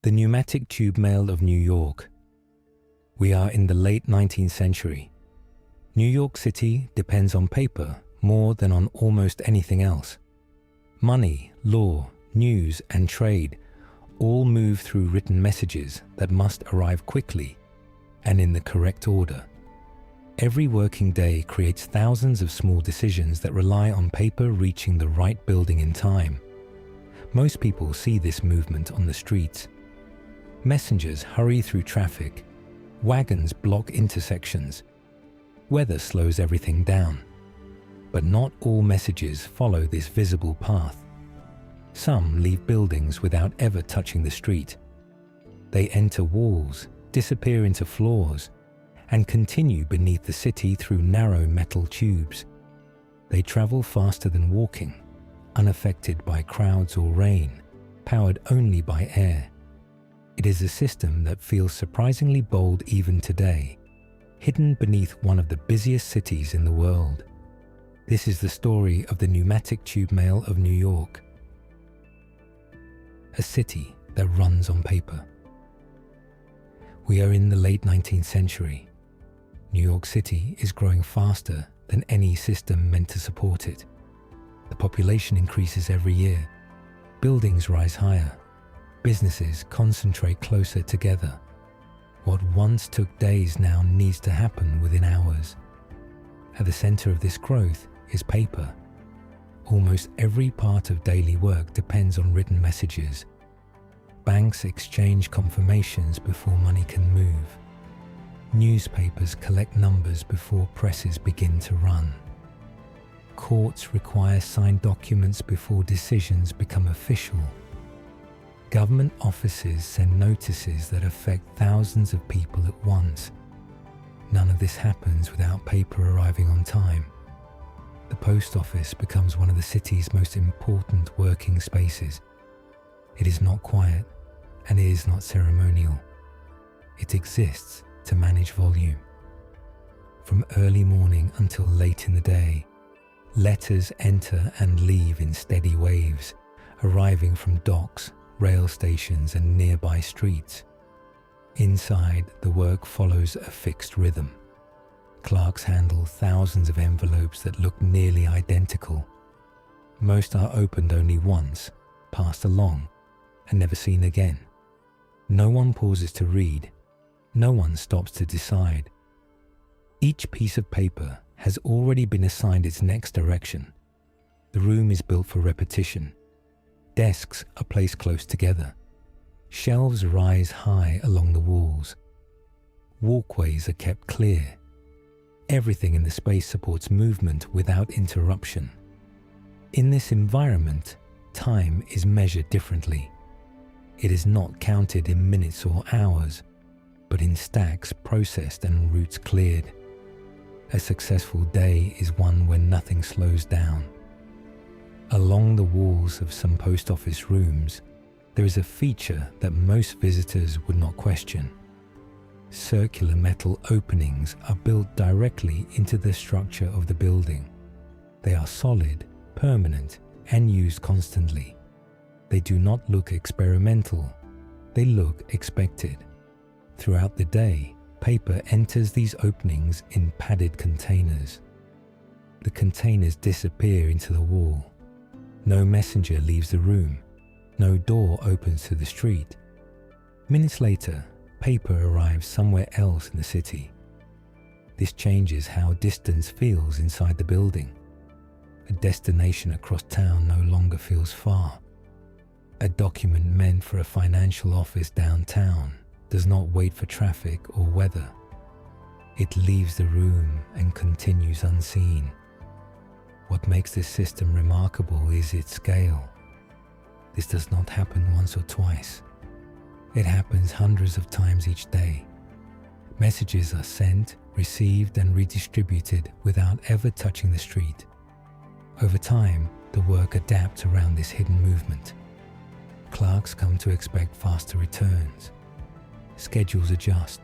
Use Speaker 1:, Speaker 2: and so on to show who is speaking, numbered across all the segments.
Speaker 1: The pneumatic tube mail of New York. We are in the late 19th century. New York City depends on paper more than on almost anything else. Money, law, news, and trade all move through written messages that must arrive quickly and in the correct order. Every working day creates thousands of small decisions that rely on paper reaching the right building in time. Most people see this movement on the streets. Messengers hurry through traffic. Wagons block intersections. Weather slows everything down. But not all messages follow this visible path. Some leave buildings without ever touching the street. They enter walls, disappear into floors, and continue beneath the city through narrow metal tubes. They travel faster than walking, unaffected by crowds or rain, powered only by air. It is a system that feels surprisingly bold even today, hidden beneath one of the busiest cities in the world. This is the story of the pneumatic tube mail of New York. A city that runs on paper. We are in the late 19th century. New York City is growing faster than any system meant to support it. The population increases every year. Buildings rise higher. Businesses concentrate closer together. What once took days now needs to happen within hours. At the center of this growth is paper. Almost every part of daily work depends on written messages. Banks exchange confirmations before money can move. Newspapers collect numbers before presses begin to run. Courts require signed documents before decisions become official. Government offices send notices that affect thousands of people at once. None of this happens without paper arriving on time. The post office becomes one of the city's most important working spaces. It is not quiet, and it is not ceremonial. It exists to manage volume. From early morning until late in the day, letters enter and leave in steady waves, arriving from docks, rail stations, and nearby streets. Inside, the work follows a fixed rhythm. Clerks handle thousands of envelopes that look nearly identical. Most are opened only once, passed along, and never seen again. No one pauses to read. No one stops to decide. Each piece of paper has already been assigned its next direction. The room is built for repetition. Desks are placed close together. Shelves rise high along the walls. Walkways are kept clear. Everything in the space supports movement without interruption. In this environment, time is measured differently. It is not counted in minutes or hours, but in stacks processed and routes cleared. A successful day is one when nothing slows down. Along the walls of some post office rooms, there is a feature that most visitors would not question. Circular metal openings are built directly into the structure of the building. They are solid, permanent, and used constantly. They do not look experimental. They look expected. Throughout the day, paper enters these openings in padded containers. The containers disappear into the wall. No messenger leaves the room. No door opens to the street. Minutes later, paper arrives somewhere else in the city. This changes how distance feels inside the building. A destination across town no longer feels far. A document meant for a financial office downtown does not wait for traffic or weather. It leaves the room and continues unseen. What makes this system remarkable is its scale. This does not happen once or twice. It happens hundreds of times each day. Messages are sent, received, and redistributed without ever touching the street. Over time, the work adapts around this hidden movement. Clerks come to expect faster returns. Schedules adjust.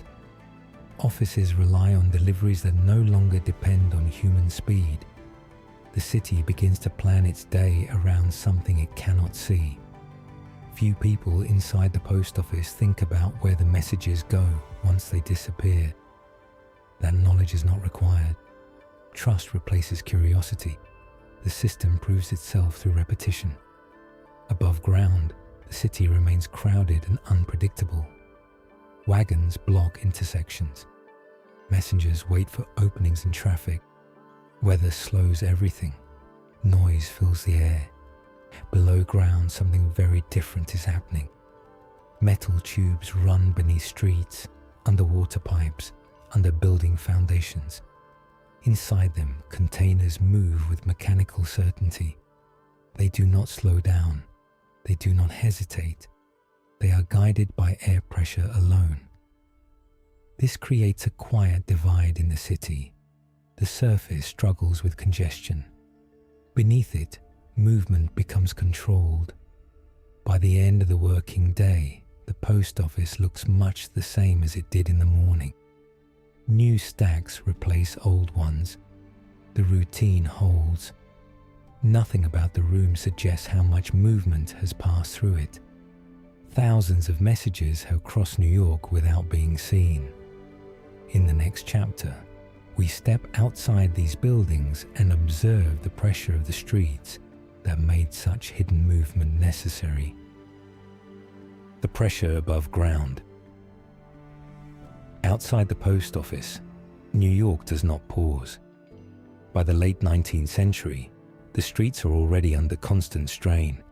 Speaker 1: Offices rely on deliveries that no longer depend on human speed. The city begins to plan its day around something it cannot see. Few people inside the post office think about where the messages go once they disappear. That knowledge is not required. Trust replaces curiosity. The system proves itself through repetition. Above ground, the city remains crowded and unpredictable. Wagons block intersections. Messengers wait for openings in traffic. Weather slows everything. Noise fills the air. Below ground, something very different is happening. Metal tubes run beneath streets, under water pipes, under building foundations. Inside them, containers move with mechanical certainty. They do not slow down. They do not hesitate. They are guided by air pressure alone. This creates a quiet divide in the city. The surface struggles with congestion. Beneath it, movement becomes controlled. By the end of the working day, the post office looks much the same as it did in the morning. New stacks replace old ones. The routine holds. Nothing about the room suggests how much movement has passed through it. Thousands of messages have crossed New York without being seen. In the next chapter, we step outside these buildings and observe the pressure of the streets that made such hidden movement necessary. The pressure above ground. Outside the post office, New York does not pause. By the late 19th century, the streets are already under constant strain.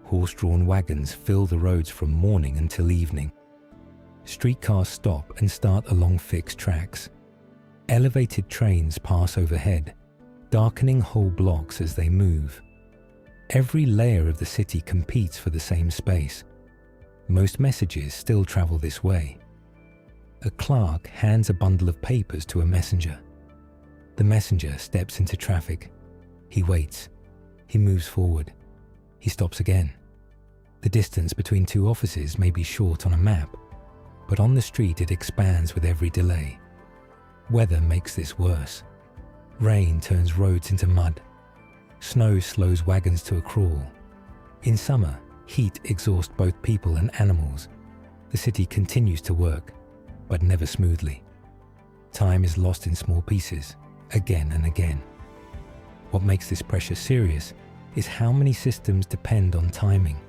Speaker 1: Horse-drawn wagons fill the roads from morning until evening. Streetcars stop and start along fixed tracks. Elevated trains pass overhead, darkening whole blocks as they move. Every layer of the city competes for the same space. Most messages still travel this way. A clerk hands a bundle of papers to a messenger. The messenger steps into traffic. He waits. He moves forward. He stops again. The distance between two offices may be short on a map, but on the street it expands with every delay. Weather makes this worse. Rain turns roads into mud. Snow slows wagons to a crawl. In summer, heat exhausts both people and animals. The city continues to work, but never smoothly. Time is lost in small pieces, again and again. What makes this pressure serious is how many systems depend on timing.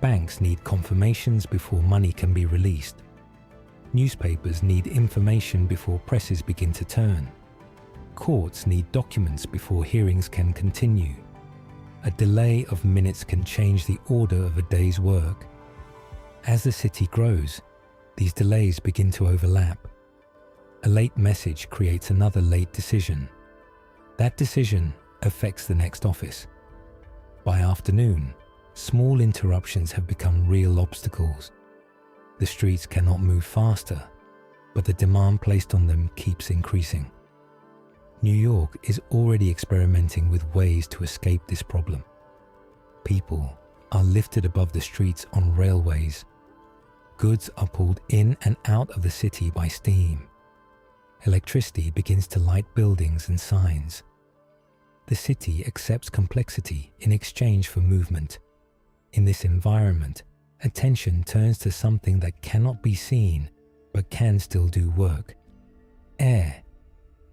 Speaker 1: Banks need confirmations before money can be released. Newspapers need information before presses begin to turn. Courts need documents before hearings can continue. A delay of minutes can change the order of a day's work. As the city grows, these delays begin to overlap. A late message creates another late decision. That decision affects the next office. By afternoon, small interruptions have become real obstacles. The streets cannot move faster, but the demand placed on them keeps increasing. New York is already experimenting with ways to escape this problem. People are lifted above the streets on railways. Goods are pulled in and out of the city by steam. Electricity begins to light buildings and signs. The city accepts complexity in exchange for movement. In this environment, attention turns to something that cannot be seen but can still do work. Air.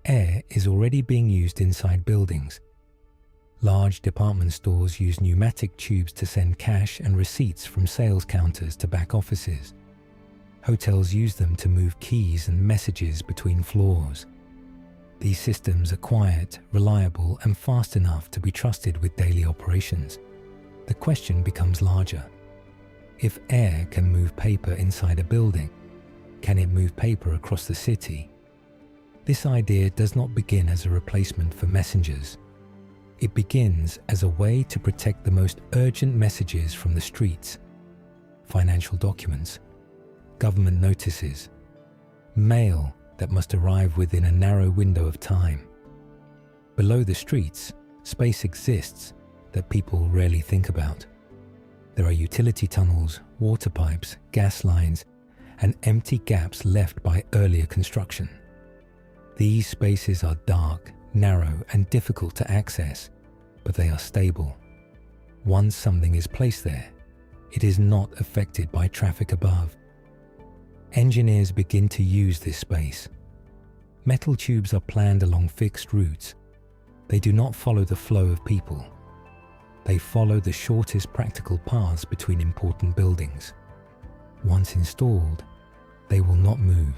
Speaker 1: Air is already being used inside buildings. Large department stores use pneumatic tubes to send cash and receipts from sales counters to back offices. Hotels use them to move keys and messages between floors. These systems are quiet, reliable, and fast enough to be trusted with daily operations. The question becomes larger. If air can move paper inside a building, can it move paper across the city? This idea does not begin as a replacement for messengers. It begins as a way to protect the most urgent messages from the streets. Financial documents, government notices, mail that must arrive within a narrow window of time. Below the streets, space exists that people rarely think about. There are utility tunnels, water pipes, gas lines, and empty gaps left by earlier construction. These spaces are dark, narrow, and difficult to access, but they are stable. Once something is placed there, It is not affected by traffic above. Engineers begin to use this space. Metal tubes are planned along fixed routes. They do not follow the flow of people. They follow the shortest practical paths between important buildings. Once installed, they will not move.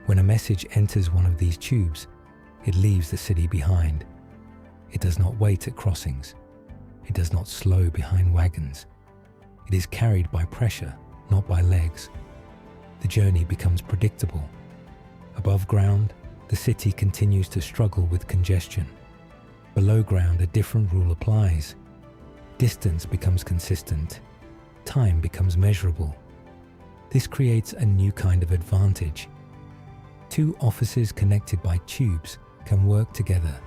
Speaker 1: When a message enters one of these tubes, it leaves the city behind. It does not wait at crossings. It does not slow behind wagons. It is carried by pressure, not by legs. The journey becomes predictable. Above ground, the city continues to struggle with congestion. Below ground, a different rule applies. Distance becomes consistent. Time becomes measurable. This creates a new kind of advantage. Two offices connected by tubes can work together,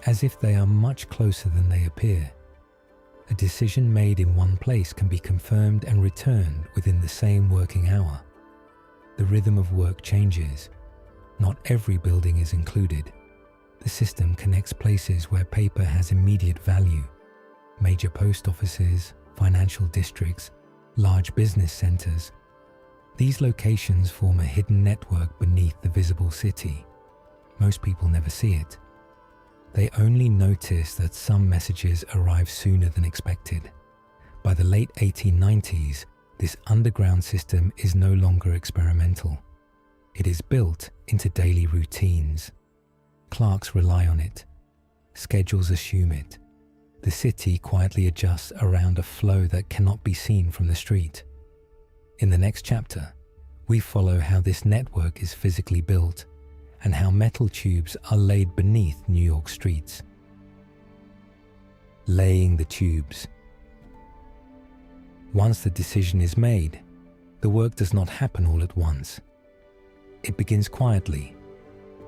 Speaker 1: as if they are much closer than they appear. A decision made in one place can be confirmed and returned within the same working hour. The rhythm of work changes. Not every building is included. The system connects places where paper has immediate value. Major post offices, financial districts, large business centers. These locations form a hidden network beneath the visible city. Most people never see it. They only notice that some messages arrive sooner than expected. By the late 1890s, this underground system is no longer experimental. It is built into daily routines. Clerks rely on it. Schedules assume it. The city quietly adjusts around a flow that cannot be seen from the street. In the next chapter, we follow how this network is physically built and how metal tubes are laid beneath New York streets. Laying the tubes. Once the decision is made, the work does not happen all at once. It begins quietly,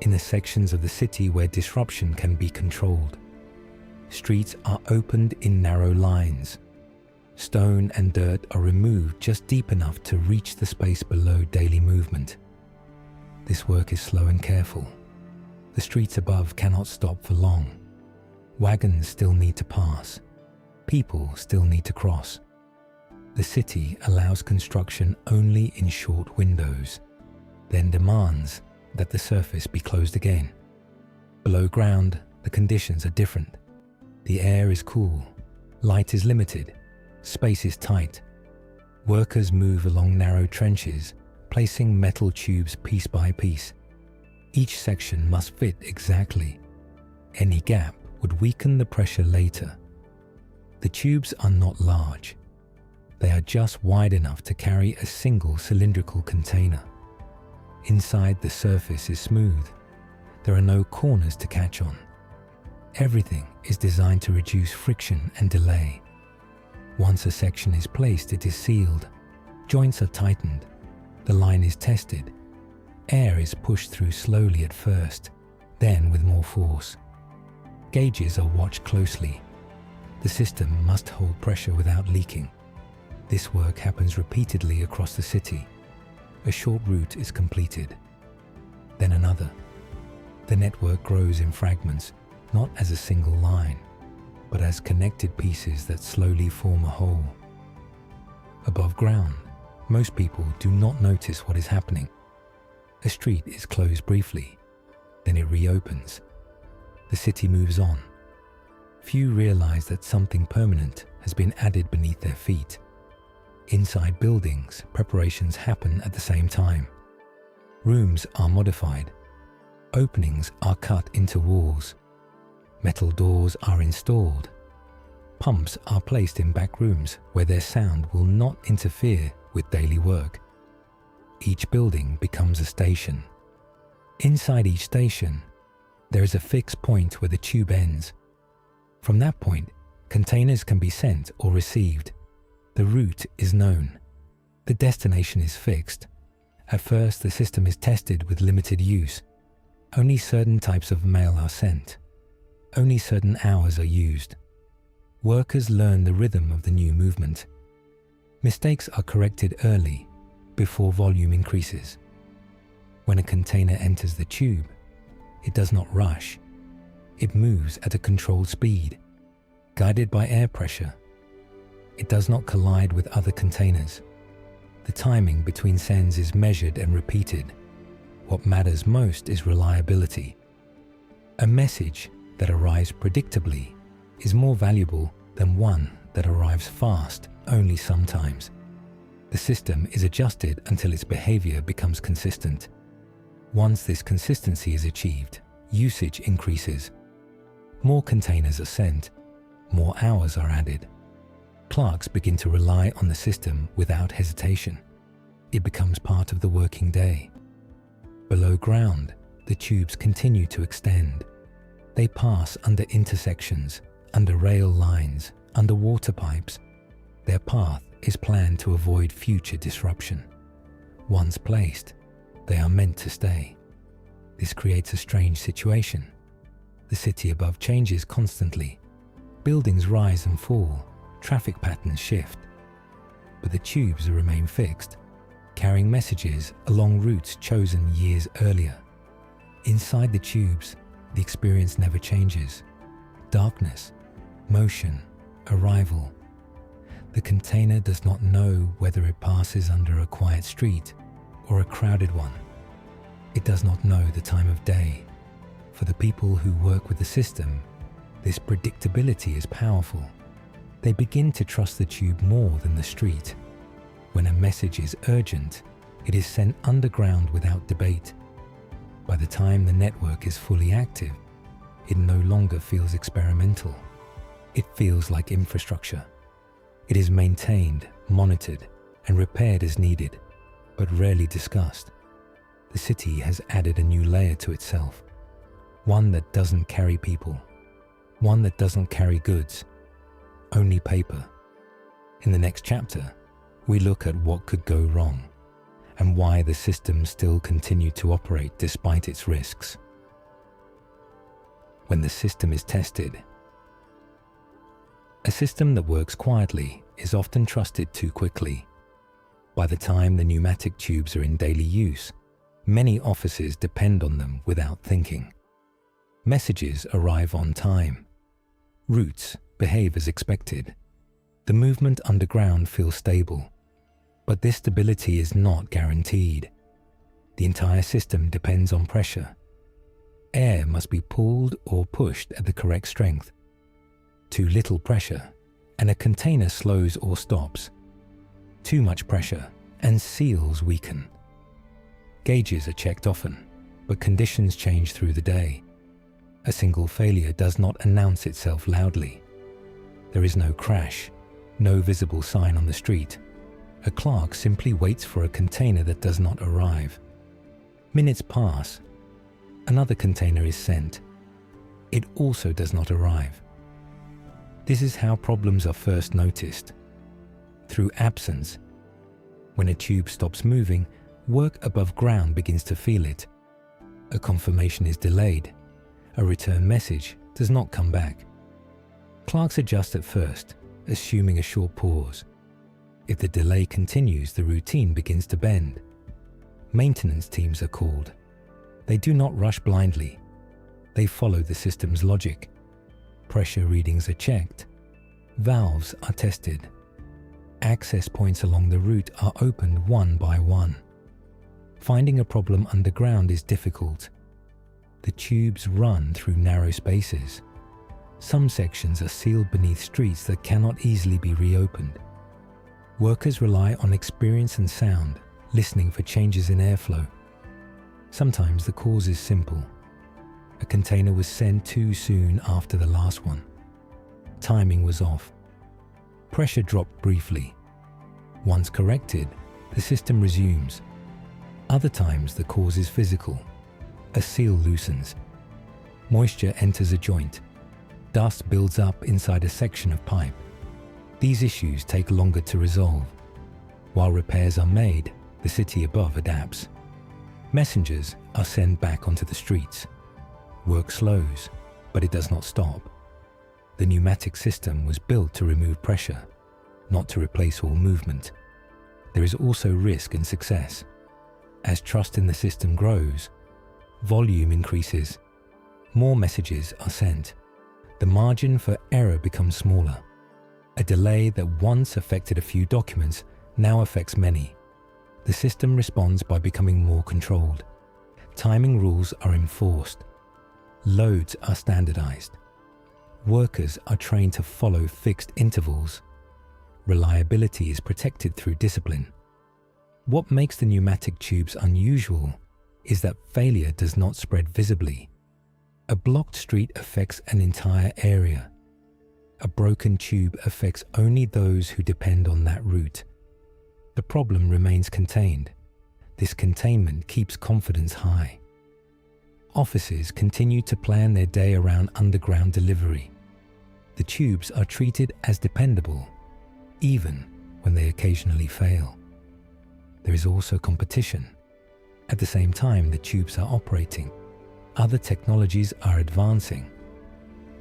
Speaker 1: in the sections of the city where disruption can be controlled. Streets are opened in narrow lines. Stone and dirt are removed just deep enough to reach the space below daily movement. This work is slow and careful. The streets above cannot stop for long. Wagons still need to pass. People still need to cross. The city allows construction only in short windows, then demands that the surface be closed again. Below ground, the conditions are different. The air is cool, light is limited, space is tight. Workers move along narrow trenches, placing metal tubes piece by piece. Each section must fit exactly. Any gap would weaken the pressure later. The tubes are not large. They are just wide enough to carry a single cylindrical container. Inside, the surface is smooth. There are no corners to catch on. Everything is designed to reduce friction and delay. Once a section is placed, it is sealed. Joints are tightened. The line is tested. Air is pushed through slowly at first, then with more force. Gauges are watched closely. The system must hold pressure without leaking. This work happens repeatedly across the city. A short route is completed, then another. The network grows in fragments, not as a single line, but as connected pieces that slowly form a whole. Above ground, most people do not notice what is happening. A street is closed briefly, then it reopens. The city moves on. Few realize that something permanent has been added beneath their feet. Inside buildings, preparations happen at the same time. Rooms are modified. Openings are cut into walls. Metal doors are installed. Pumps are placed in back rooms where their sound will not interfere with daily work. Each building becomes a station. Inside each station, there is a fixed point where the tube ends. From that point, containers can be sent or received. The route is known. The destination is fixed. At first, the system is tested with limited use. Only certain types of mail are sent. Only certain hours are used. Workers learn the rhythm of the new movement. Mistakes are corrected early, before volume increases. When a container enters the tube, it does not rush. It moves at a controlled speed, guided by air pressure. It does not collide with other containers. The timing between sends is measured and repeated. What matters most is reliability. A message that arrives predictably is more valuable than one that arrives fast only sometimes. The system is adjusted until its behavior becomes consistent. Once this consistency is achieved, usage increases. More containers are sent, more hours are added. Clerks begin to rely on the system without hesitation. It becomes part of the working day. Below ground, the tubes continue to extend. They pass under intersections, under rail lines, under water pipes. Their path is planned to avoid future disruption. Once placed, they are meant to stay. This creates a strange situation. The city above changes constantly. Buildings rise and fall, traffic patterns shift. But the tubes remain fixed, carrying messages along routes chosen years earlier. Inside the tubes, the experience never changes. Darkness, motion, arrival. The container does not know whether it passes under a quiet street or a crowded one. It does not know the time of day. For the people who work with the system, this predictability is powerful. They begin to trust the tube more than the street. When a message is urgent, it is sent underground without debate. By the time the network is fully active, it no longer feels experimental. It feels like infrastructure. It is maintained, monitored, and repaired as needed, but rarely discussed. The city has added a new layer to itself, one that doesn't carry people, one that doesn't carry goods, only paper. In the next chapter, we look at what could go wrong and why the system still continued to operate despite its risks. When the system is tested, a system that works quietly is often trusted too quickly. By the time the pneumatic tubes are in daily use, many offices depend on them without thinking. Messages arrive on time. Routes behave as expected. The movement underground feels stable. But this stability is not guaranteed. The entire system depends on pressure. Air must be pulled or pushed at the correct strength. Too little pressure, and a container slows or stops. Too much pressure, and seals weaken. Gauges are checked often, but conditions change through the day. A single failure does not announce itself loudly. There is no crash, no visible sign on the street. A clerk simply waits for a container that does not arrive. Minutes pass. Another container is sent. It also does not arrive. This is how problems are first noticed. Through absence. When a tube stops moving, work above ground begins to feel it. A confirmation is delayed. A return message does not come back. Clerks adjust at first, assuming a short pause. If the delay continues, the routine begins to bend. Maintenance teams are called. They do not rush blindly. They follow the system's logic. Pressure readings are checked. Valves are tested. Access points along the route are opened one by one. Finding a problem underground is difficult. The tubes run through narrow spaces. Some sections are sealed beneath streets that cannot easily be reopened. Workers rely on experience and sound, listening for changes in airflow. Sometimes the cause is simple. A container was sent too soon after the last one. Timing was off. Pressure dropped briefly. Once corrected, the system resumes. Other times the cause is physical. A seal loosens. Moisture enters a joint. Dust builds up inside a section of pipe. These issues take longer to resolve. While repairs are made, the city above adapts. Messengers are sent back onto the streets. Work slows, but it does not stop. The pneumatic system was built to remove pressure, not to replace all movement. There is also risk in success. As trust in the system grows, volume increases. More messages are sent. The margin for error becomes smaller. A delay that once affected a few documents now affects many. The system responds by becoming more controlled. Timing rules are enforced. Loads are standardized. Workers are trained to follow fixed intervals. Reliability is protected through discipline. What makes the pneumatic tubes unusual is that failure does not spread visibly. A blocked street affects an entire area. A broken tube affects only those who depend on that route. The problem remains contained. This containment keeps confidence high. Offices continue to plan their day around underground delivery. The tubes are treated as dependable, even when they occasionally fail. There is also competition. At the same time the tubes are operating, other technologies are advancing.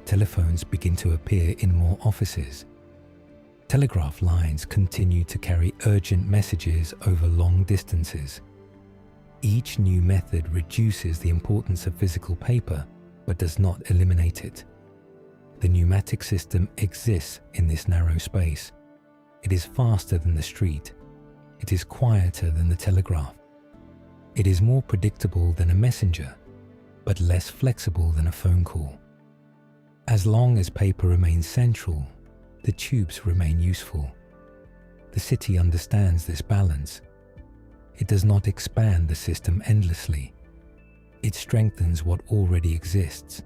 Speaker 1: Telephones begin to appear in more offices. Telegraph lines continue to carry urgent messages over long distances. Each new method reduces the importance of physical paper, but does not eliminate it. The pneumatic system exists in this narrow space. It is faster than the street. It is quieter than the telegraph. It is more predictable than a messenger, but less flexible than a phone call. As long as paper remains central, the tubes remain useful. The city understands this balance. It does not expand the system endlessly. It strengthens what already exists.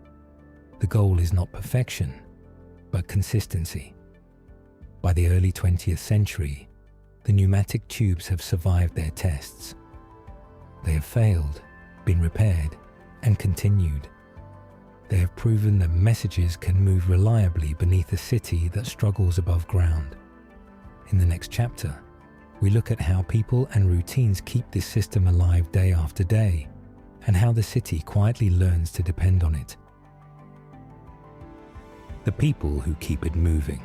Speaker 1: The goal is not perfection, but consistency. By the early 20th century, the pneumatic tubes have survived their tests. They have failed, been repaired, and continued. They have proven that messages can move reliably beneath a city that struggles above ground. In the next chapter, we look at how people and routines keep this system alive day after day, and how the city quietly learns to depend on it. The people who keep it moving.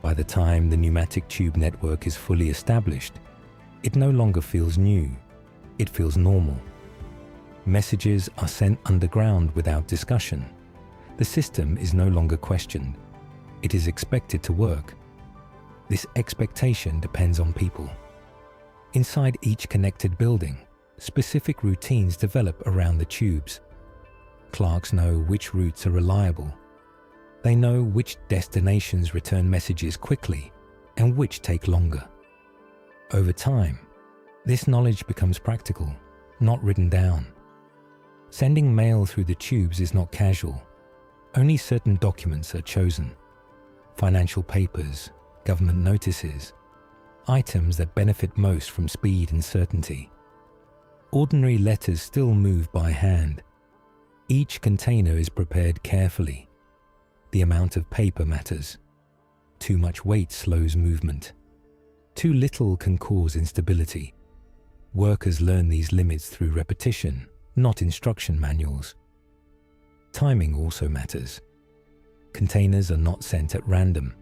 Speaker 1: By the time the pneumatic tube network is fully established, it no longer feels new, it feels normal. Messages are sent underground without discussion. The system is no longer questioned. It is expected to work. This expectation depends on people. Inside each connected building, specific routines develop around the tubes. Clerks know which routes are reliable. They know which destinations return messages quickly and which take longer. Over time, this knowledge becomes practical, not written down. Sending mail through the tubes is not casual. Only certain documents are chosen. Financial papers, government notices, items that benefit most from speed and certainty. Ordinary letters still move by hand. Each container is prepared carefully. The amount of paper matters. Too much weight slows movement. Too little can cause instability. Workers learn these limits through repetition, not instruction manuals. Timing also matters. Containers are not sent at random.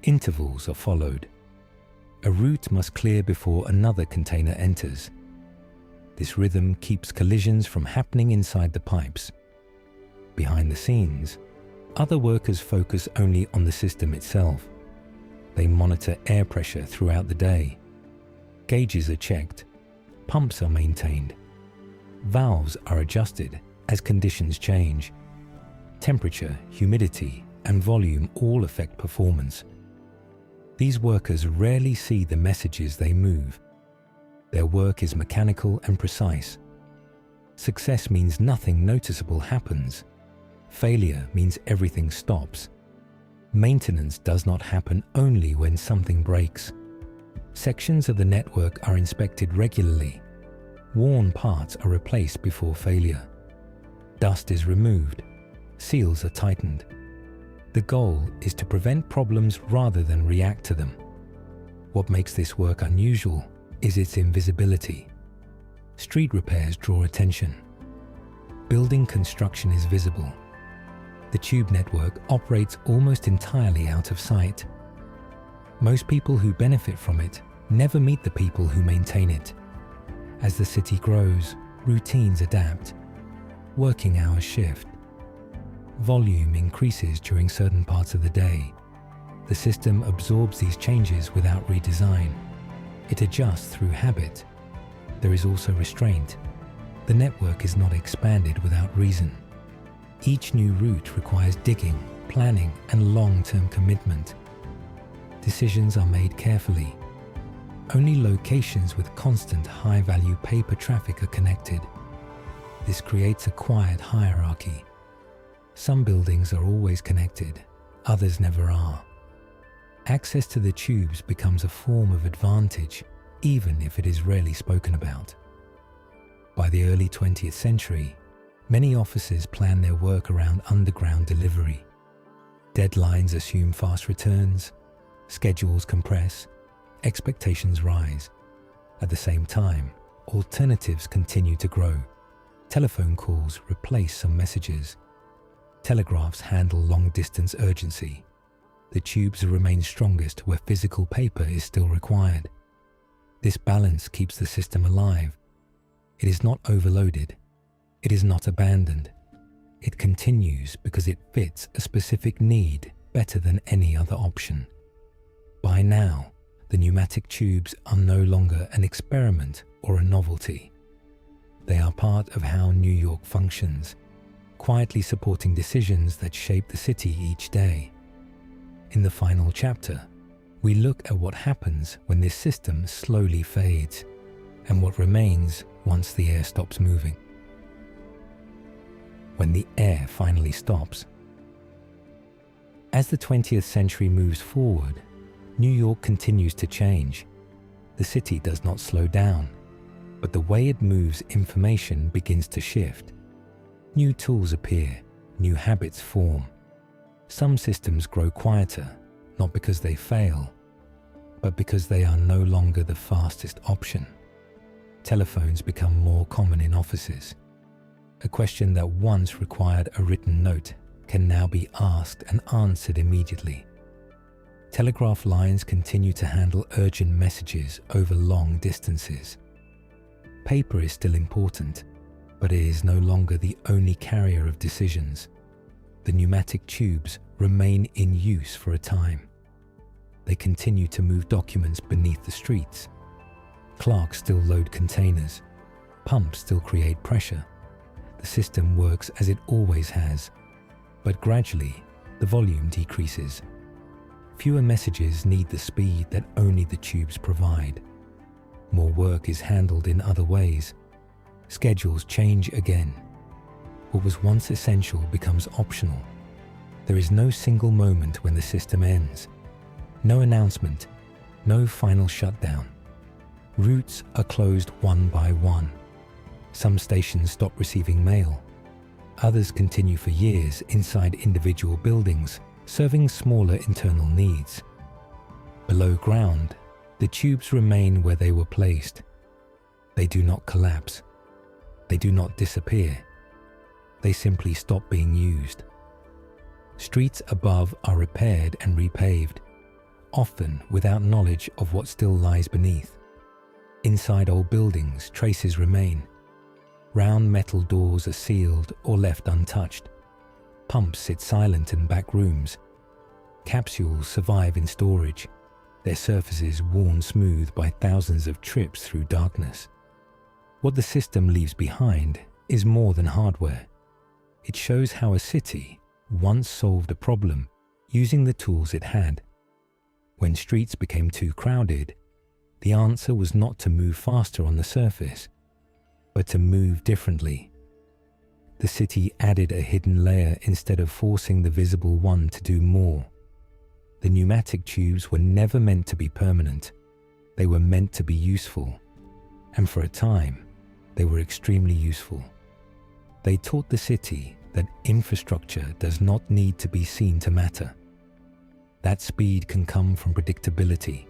Speaker 1: Intervals are followed. A route must clear before another container enters. This rhythm keeps collisions from happening inside the pipes. Behind the scenes, other workers focus only on the system itself. They monitor air pressure throughout the day. Gauges are checked. Pumps are maintained. Valves are adjusted as conditions change. Temperature, humidity, and volume all affect performance. These workers rarely see the messages they move. Their work is mechanical and precise. Success means nothing noticeable happens. Failure means everything stops. Maintenance does not happen only when something breaks. Sections of the network are inspected regularly. Worn parts are replaced before failure. Dust is removed. Seals are tightened. The goal is to prevent problems rather than react to them. What makes this work unusual is its invisibility. Street repairs draw attention. Building construction is visible. The tube network operates almost entirely out of sight. Most people who benefit from it never meet the people who maintain it. As the city grows, routines adapt. Working hours shift. volume increases during certain parts of the day. The system absorbs these changes without redesign. It adjusts through habit. There is also restraint. The network is not expanded without reason. Each new route requires digging, planning, and long-term commitment. Decisions are made carefully. Only locations with constant high-value paper traffic are connected. This creates a quiet hierarchy. Some buildings are always connected, others never are. Access to the tubes becomes a form of advantage, even if it is rarely spoken about. By the early 20th century, many offices plan their work around underground delivery. Deadlines assume fast returns, schedules compress, expectations rise. At the same time, alternatives continue to grow. Telephone calls replace some messages. Telegraphs handle long-distance urgency. The tubes remain strongest where physical paper is still required. This balance keeps the system alive. It is not overloaded. It is not abandoned. It continues because it fits a specific need better than any other option. By now, the pneumatic tubes are no longer an experiment or a novelty. They are part of how New York functions, quietly supporting decisions that shape the city each day. In the final chapter, we look at what happens when this system slowly fades and what remains once the air stops moving. When the air finally stops. As the 20th century moves forward, New York continues to change. The city does not slow down, but the way it moves information begins to shift. New tools appear, new habits form. Some systems grow quieter, not because they fail, but because they are no longer the fastest option. Telephones become more common in offices. A question that once required a written note can now be asked and answered immediately. Telegraph lines continue to handle urgent messages over long distances. Paper is still important, but it is no longer the only carrier of decisions. The pneumatic tubes remain in use for a time. They continue to move documents beneath the streets. Clerks still load containers. Pumps still create pressure. The system works as it always has, but gradually the volume decreases. Fewer messages need the speed that only the tubes provide. More work is handled in other ways. Schedules change again. What was once essential becomes optional. There is no single moment when the system ends. No announcement, no final shutdown. Routes are closed one by one. Some stations stop receiving mail. Others continue for years inside individual buildings, serving smaller internal needs. Below ground, the tubes remain where they were placed. They do not collapse. They do not disappear. They simply stop being used. Streets above are repaired and repaved, often without knowledge of what still lies beneath. Inside old buildings, traces remain. Round metal doors are sealed or left untouched. Pumps sit silent in back rooms. Capsules survive in storage, their surfaces worn smooth by thousands of trips through darkness. What the system leaves behind is more than hardware. It shows how a city once solved a problem using the tools it had. When streets became too crowded, the answer was not to move faster on the surface, but to move differently. The city added a hidden layer instead of forcing the visible one to do more. The pneumatic tubes were never meant to be permanent. They were meant to be useful. And for a time, they were extremely useful. They taught the city that infrastructure does not need to be seen to matter. That speed can come from predictability.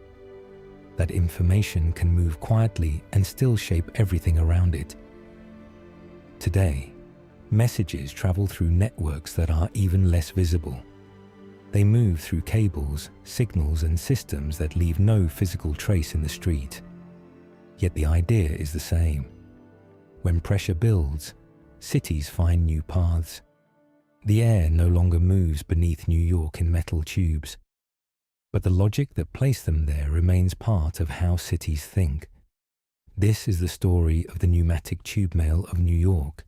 Speaker 1: That information can move quietly and still shape everything around it. Today, messages travel through networks that are even less visible. They move through cables, signals, and systems that leave no physical trace in the street. Yet the idea is the same. When pressure builds, cities find new paths. The air no longer moves beneath New York in metal tubes, but the logic that placed them there remains part of how cities think. This is the story of the pneumatic tube mail of New York,